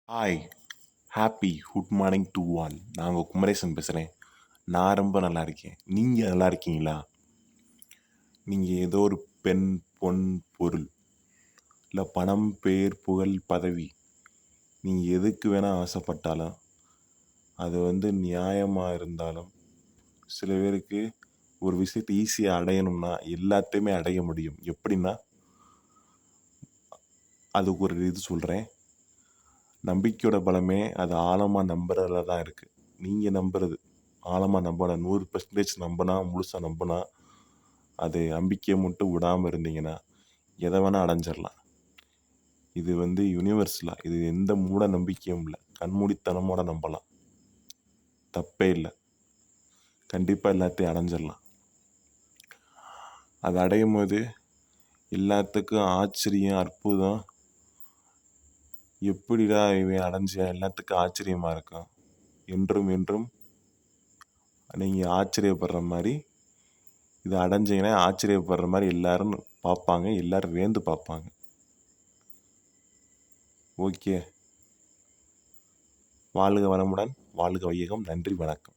Hi, happy good morning to all. நான் உங்கள் குமரேசன் பேசுகிறேன். நான் ரொம்ப நல்லா இருக்கேன். நீங்கள் நல்லா இருக்கீங்களா? நீங்கள் ஏதோ ஒரு பெண், பொன், பொருள், இல்லை பணம், பேர், புகழ், பதவி, நீங்கள் எதுக்கு வேணால் ஆசைப்பட்டாலும் அது நியாயமாக இருந்தாலும் சில பேருக்கு ஒரு விஷயத்தை ஈஸியாக அடையணும்னா எல்லாத்தையுமே அடைய முடியும். எப்படின்னா அதுக்கு ஒரு இது சொல்கிறேன். நம்பிக்கையோட பலமே அது ஆழமாக நம்புறதுல தான் இருக்குது. நீங்கள் நம்புறது ஆழமாக நம்பணும். 100% நம்பினா, முழுசாக நம்பினா, அது நம்பிக்கையை மட்டும் விடாமல் இருந்தீங்கன்னா எதை வேணால் அடைஞ்சிடலாம். இது யூனிவர்ஸ்லாம், இது எந்த மூட நம்பிக்கையும் இல்லை. கண்மூடித்தனமோட நம்பலாம், தப்பே இல்லை. கண்டிப்பாக எல்லாத்தையும் அடைஞ்சிடலாம். அது அடையும் போது எல்லாத்துக்கும் ஆச்சரியம், அற்புதம், எப்படிடா இவன் அடைஞ்சியா, எல்லாத்துக்கும் ஆச்சரியமாக இருக்கும். என்றும் என்றும் நீங்கள் ஆச்சரியப்படுற மாதிரி இதை அடைஞ்சிங்கன்னா ஆச்சரியப்படுற மாதிரி எல்லாரும் பார்ப்பாங்க, எல்லாரும் வேந்து பார்ப்பாங்க. ஓகே, வாழ்க வளமுடன், வாழ்க வையகம். நன்றி, வணக்கம்.